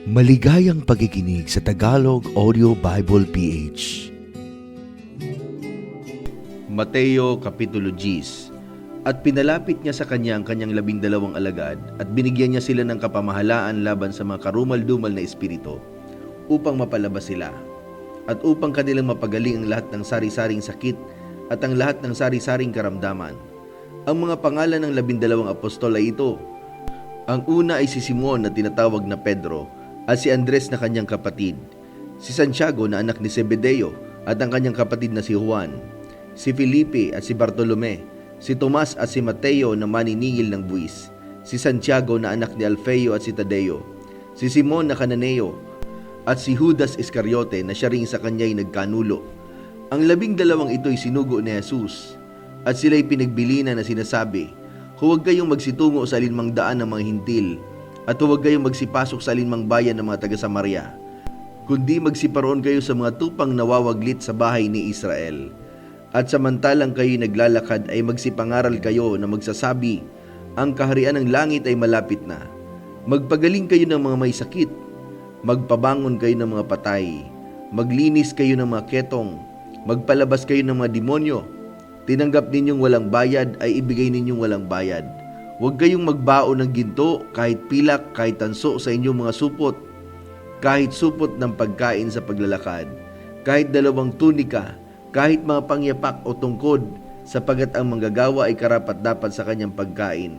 Maligayang pakikinig sa Tagalog Audio Bible PH. Mateo Kapitulo 10. At pinalapit niya sa kanya ang kanyang 12 alagad at binigyan niya sila ng kapamahalaan laban sa mga karumal-dumal na espiritu upang mapalabas sila at upang kanilang mapagaling ang lahat ng sari-saring sakit at ang lahat ng sari-saring karamdaman. Ang mga pangalan ng 12 apostol ay ito. Ang una ay si Simon na tinatawag na Pedro at si Andres na kanyang kapatid, si Santiago na anak ni Zebedeo at ang kanyang kapatid na si Juan, si Felipe at si Bartolome, si Tomas at si Mateo na maniningil ng buwis, si Santiago na anak ni Alfeo at si Tadeo, si Simon na Cananeo at si Judas Iscariote na siya ring sa kanya'y nagkanulo. Ang 12 ito'y sinugo ni Jesus at sila'y pinagbilinan na sinasabi, "Huwag kayong magsitungo sa alinmang daan ng mga hintil at huwag kayong magsipasok sa alinmang bayan ng mga taga-Samaria, kundi magsiparoon kayo sa mga tupang nawawaglit sa bahay ni Israel. At samantalang kayo'y naglalakad ay magsipangaral kayo na magsasabi, ang kaharian ng langit ay malapit na. Magpagaling kayo ng mga may sakit, magpabangon kayo ng mga patay, maglinis kayo ng mga ketong, magpalabas kayo ng mga demonyo. Tinanggap ninyong walang bayad ay ibigay ninyong walang bayad. Huwag kayong magbaon ng ginto, kahit pilak, kahit tanso sa inyong mga supot, kahit supot ng pagkain sa paglalakad, kahit 2 tunika, kahit mga pangyapak o tungkod, sapagat ang manggagawa ay karapat-dapat sa kanyang pagkain.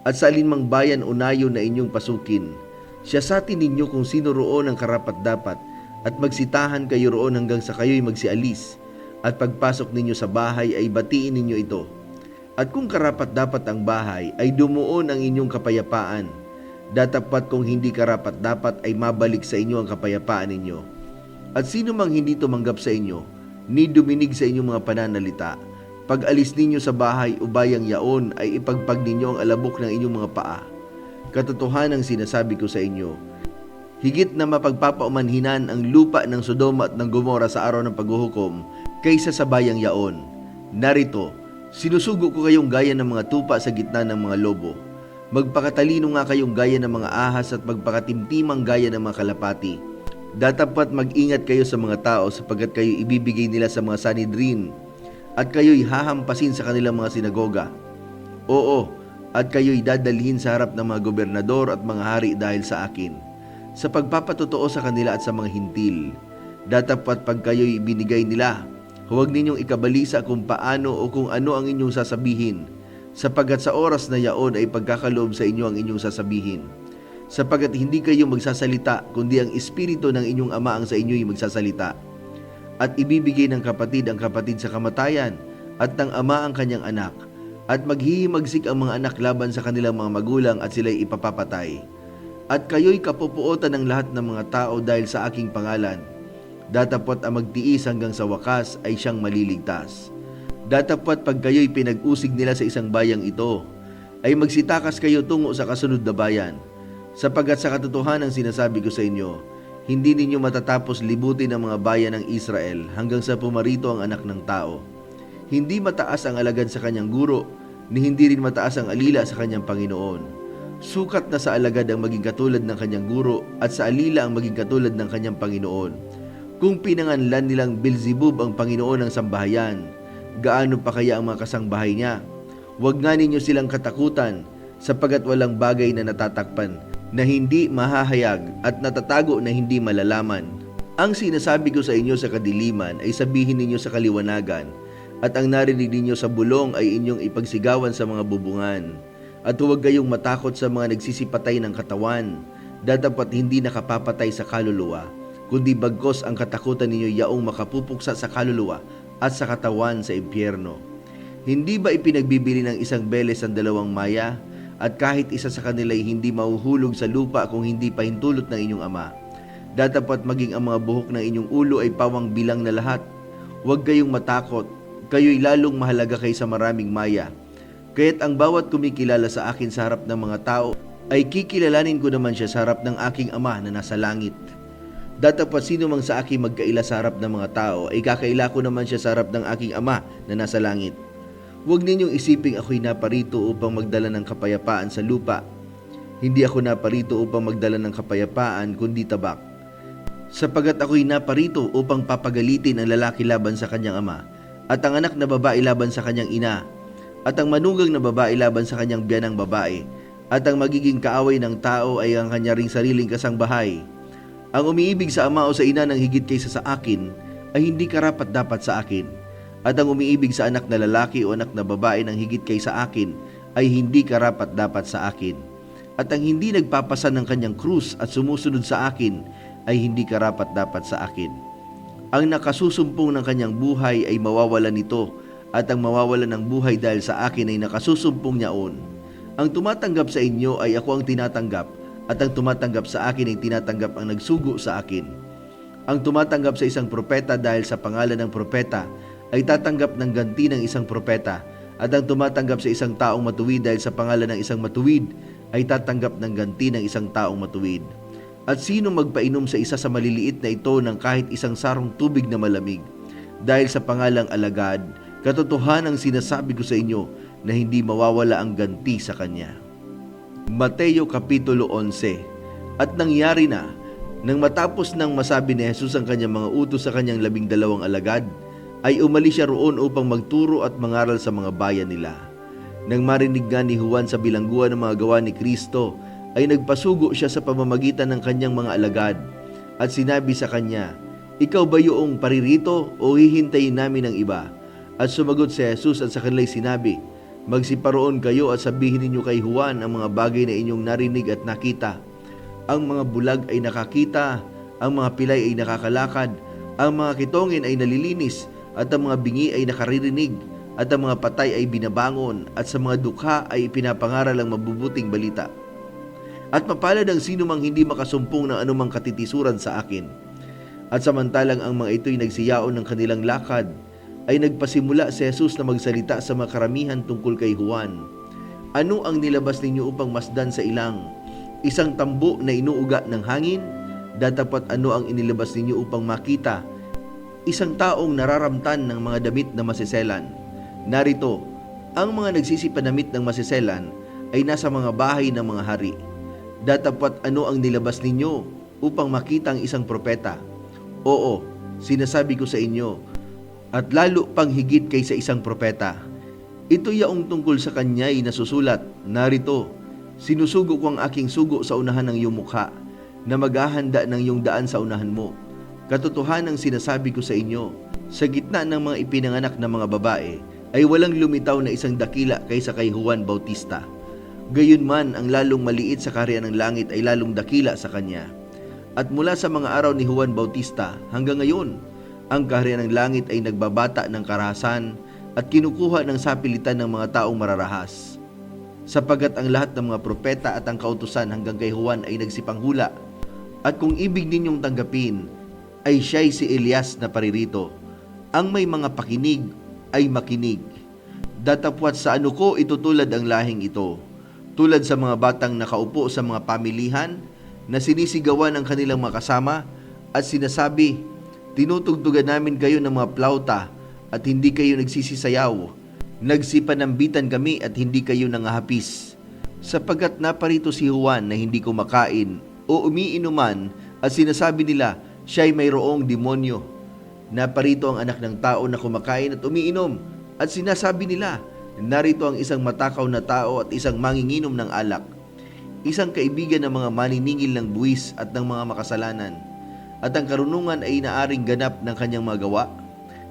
At sa alinmang bayan unayo na inyong pasukin, siyasatin ninyo kung sino roon ang karapat-dapat, at magsitahan kayo roon hanggang sa kayo'y magsialis, at pagpasok ninyo sa bahay ay batiin ninyo ito. At kung karapat-dapat ang bahay, ay dumuon ang inyong kapayapaan. Datapat kung hindi karapat-dapat ay mabalik sa inyo ang kapayapaan ninyo. At sino mang hindi tumanggap sa inyo, ni duminig sa inyong mga pananalita, pag alis ninyo sa bahay o bayang yaon ay ipagpag ninyo ang alabok ng inyong mga paa. Katotohanang sinasabi ko sa inyo, higit na mapagpapaumanhinan ang lupa ng Sodoma at ng Gomora sa araw ng paghuhukom kaysa sa bayang yaon. Narito, sinusugo ko kayong gaya ng mga tupa sa gitna ng mga lobo. Magpakatalino nga kayong gaya ng mga ahas at magpakatimtimang gaya ng mga kalapati. Datapat mag-ingat kayo sa mga tao sapagkat kayo ibibigay nila sa mga Sanhedrin at kayo'y hahampasin sa kanilang mga sinagoga. Oo, at kayo'y dadalhin sa harap ng mga gobernador at mga hari dahil sa akin, sa pagpapatotoo sa kanila at sa mga hintil. Datapat pag kayo'y binigay nila, huwag ninyong ikabalisa kung paano o kung ano ang inyong sasabihin, sapagkat sa oras na yaon ay pagkakaloob sa inyo ang inyong sasabihin. Sapagkat hindi kayo magsasalita, kundi ang Espiritu ng inyong Ama ang sa inyo'y magsasalita. At ibibigay ng kapatid ang kapatid sa kamatayan, at ng ama ang kanyang anak, at maghihimagsik ang mga anak laban sa kanilang mga magulang at sila'y ipapapatay. At kayo'y kapupuotan ng lahat ng mga tao dahil sa aking pangalan. Datapot ang magtiis hanggang sa wakas ay siyang maliligtas. Datapot pag kayo'y pinag-usig nila sa isang bayang ito, ay magsitakas kayo tungo sa kasunod na bayan. Sapagat sa katotohanan sinasabi ko sa inyo, hindi ninyo matatapos libutin ang mga bayan ng Israel hanggang sa pumarito ang anak ng tao. Hindi mataas ang alagad sa kanyang guro, ni hindi rin mataas ang alila sa kanyang Panginoon. Sukat na sa alagad ang maging katulad ng kanyang guro at sa alila ang maging katulad ng kanyang Panginoon. Kung pinanganlan nilang Beelzebub ang Panginoon ng sambahayan, gaano pa kaya ang mga kasangbahay niya? Huwag nga ninyo silang katakutan, sapagat walang bagay na natatakpan na hindi mahahayag at natatago na hindi malalaman. Ang sinasabi ko sa inyo sa kadiliman ay sabihin ninyo sa kaliwanagan, at ang narinig ninyo sa bulong ay inyong ipagsigawan sa mga bubungan. At huwag kayong matakot sa mga nagsisipatay ng katawan, datapat hindi nakapapatay sa kaluluwa, kundi bagkos ang katakutan ninyo yaong makapupuksa sa kaluluwa at sa katawan sa impyerno. Hindi ba ipinagbibili ng isang beles ang 2 maya, at kahit isa sa kanila ay hindi mahuhulog sa lupa kung hindi pahintulot ng inyong Ama? Datapat maging ang mga buhok ng inyong ulo ay pawang bilang na lahat. Huwag kayong matakot, kayo'y lalong mahalaga kaysa maraming maya. Kaya't ang bawat kumikilala sa akin sa harap ng mga tao, ay kikilalanin ko naman siya sa harap ng aking Ama na nasa langit. Datapat sino mang sa akin magkaila sa harap ng mga tao, ay kakaila ko naman siya sa harap ng aking Ama na nasa langit. Huwag ninyong isiping ako'y naparito upang magdala ng kapayapaan sa lupa. Hindi ako naparito upang magdala ng kapayapaan, kundi tabak. Sapagat ako'y naparito upang papagalitin ang lalaki laban sa kanyang ama, at ang anak na babae laban sa kanyang ina, at ang manugang na babae laban sa kanyang biyanang babae, at ang magiging kaaway ng tao ay ang kanya ring sariling kasangbahay. Ang umiibig sa ama o sa ina ng higit kaysa sa akin ay hindi karapat-dapat sa akin, at ang umiibig sa anak na lalaki o anak na babae ng higit kaysa akin ay hindi karapat-dapat sa akin. At ang hindi nagpapasan ng kanyang krus at sumusunod sa akin ay hindi karapat-dapat sa akin. Ang nakasusumpong ng kanyang buhay ay mawawalan nito, at ang mawawalan ng buhay dahil sa akin ay nakasusumpong niyaon. Ang tumatanggap sa inyo ay ako ang tinatanggap, at ang tumatanggap sa akin ay tinatanggap ang nagsugo sa akin. Ang tumatanggap sa isang propeta dahil sa pangalan ng propeta ay tatanggap ng ganti ng isang propeta, at ang tumatanggap sa isang taong matuwid dahil sa pangalan ng isang matuwid ay tatanggap ng ganti ng isang taong matuwid. At sino magpainom sa isa sa maliliit na ito ng kahit isang sarong tubig na malamig dahil sa pangalang alagad, katotohanang sinasabi ko sa inyo na hindi mawawala ang ganti sa kanya. Mateo Kapitulo 11. At nangyari na, nang matapos nang masabi ni Jesus ang kanyang mga utos sa kanyang 12 alagad, ay umalis siya roon upang magturo at mangaral sa mga bayan nila. Nang marinig nga ni Juan sa bilangguan ng mga gawa ni Kristo, ay nagpasugo siya sa pamamagitan ng kanyang mga alagad, at sinabi sa kanya, "Ikaw ba yung paririto o hihintayin namin ng iba?" At sumagot si Jesus at sa kanila'y sinabi, "Magsiparoon kayo at sabihin ninyo kay Juan ang mga bagay na inyong narinig at nakita. Ang mga bulag ay nakakita, ang mga pilay ay nakakalakad, ang mga kitongin ay nalilinis, at ang mga bingi ay nakaririnig, at ang mga patay ay binabangon, at sa mga dukha ay ipinapangaral ang mabubuting balita. At mapalad ang sino mang hindi makasumpong ng anumang katitisuran sa akin." At samantalang ang mga ito'y nagsiyaon ng kanilang lakad, ay nagpasimula si Jesus na magsalita sa mga karamihan tungkol kay Juan. "Ano ang nilabas ninyo upang masdan sa ilang? Isang tambo na inuuga ng hangin? Datapat ano ang inilabas ninyo upang makita? Isang taong nararamtan ng mga damit na masiselan? Narito, ang mga nagsisipanamit ng masiselan ay nasa mga bahay ng mga hari. Datapat ano ang nilabas ninyo upang makita ang isang propeta? Oo, sinasabi ko sa inyo, at lalo pang higit kaysa isang propeta. Ito yaong tungkol sa kanya'y nasusulat, narito, sinusugo ko ang aking sugo sa unahan ng iyong mukha, na maghahanda ng iyong daan sa unahan mo. Katotohanang sinasabi ko sa inyo, sa gitna ng mga ipinanganak na mga babae, ay walang lumitaw na isang dakila kaysa kay Juan Bautista. Gayunman, ang lalong maliit sa kaharian ng langit ay lalong dakila sa kanya. At mula sa mga araw ni Juan Bautista hanggang ngayon, ang kaharian ng langit ay nagbabata ng karahasan at kinukuha ng sapilitan ng mga taong mararahas. Sapagat ang lahat ng mga propeta at ang kautusan hanggang kay Juan ay nagsipanghula. At kung ibig ninyong tanggapin, ay siya'y si Elias na paririto. Ang may mga pakinig ay makinig. Datapwat sa ano ko itutulad ang lahing ito, tulad sa mga batang nakaupo sa mga pamilihan na sinisigawan ang kanilang mga kasama at sinasabi, "Tinutugtugan namin kayo ng mga plauta at hindi kayo nagsisisayaw. Nagsipanambitan kami at hindi kayo nangahapis." Sapagkat naparito si Juan na hindi kumakain o umiinuman at sinasabi nila, siya'y mayroong demonyo. Naparito ang anak ng tao na kumakain at umiinom at sinasabi nila, narito ang isang matakaw na tao at isang manginginom ng alak, isang kaibigan ng mga maniningil ng buwis at ng mga makasalanan. At ang karunungan ay inaaring ganap ng kanyang mga gawa,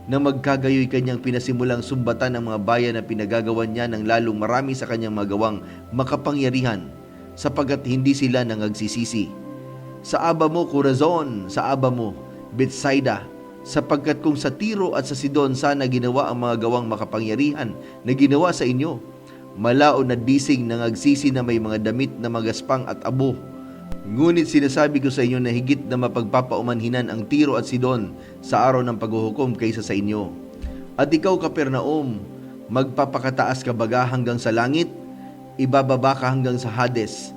na magkagayoy kanyang pinasimulang sumbatan ng mga bayan na pinagagawan niya ng lalong marami sa kanyang magawang makapangyarihan, sapagat hindi sila nangagsisisi. Sa aba mo, Corazon, sa aba mo, Bethsaida, sapagkat kung sa Tiro at sa Sidon sana ginawa ang mga gawang makapangyarihan na ginawa sa inyo, malao na dising nangagsisi na may mga damit na magaspang at abo. Ngunit sinasabi ko sa inyo na higit na mapagpapaumanhinan ang Tiro at Sidon sa araw ng paghuhukom kaysa sa inyo. At ikaw, Capernaum, magpapakataas ka baga hanggang sa langit? Ibababa ka hanggang sa Hades,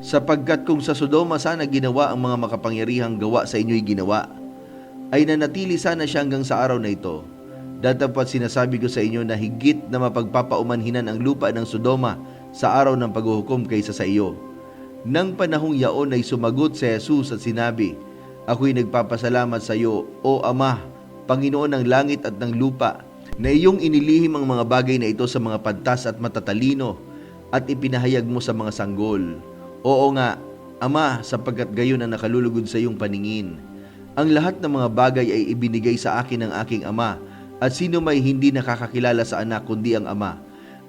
sapagkat kung sa Sodoma sana ginawa ang mga makapangyarihang gawa sa inyo'y ginawa, ay nanatili sana siya hanggang sa araw na ito. Datapat sinasabi ko sa inyo na higit na mapagpapaumanhinan ang lupa ng Sodoma sa araw ng paghuhukom kaysa sa iyo. Nang panahong yaon ay sumagot si Jesus at sinabi, Ako'y nagpapasalamat sa iyo, O Ama, Panginoon ng langit at ng lupa, na iyong inilihim ang mga bagay na ito sa mga pantas at matatalino at ipinahayag mo sa mga sanggol. Oo nga, Ama, sapagkat gayon ang nakalulugod sa iyong paningin. Ang lahat ng mga bagay ay ibinigay sa akin ng aking Ama, at sino may hindi nakakakilala sa anak kundi ang Ama,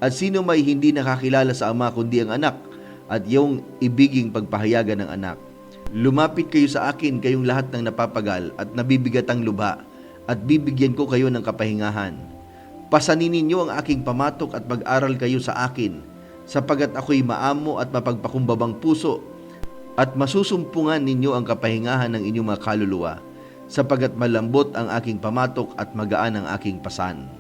at sino may hindi nakakilala sa Ama kundi ang anak, at iyong ibiging pagpahayagan ng anak. Lumapit kayo sa akin, kayong lahat ng napapagal at nabibigatang lubha, at bibigyan ko kayo ng kapahingahan. Pasanin ninyo ang aking pamatok at mag-aral kayo sa akin, sapagat ako'y maamo at mapagpakumbabang puso, at masusumpungan ninyo ang kapahingahan ng inyong mga kaluluwa, sapagat malambot ang aking pamatok at magaan ang aking pasan.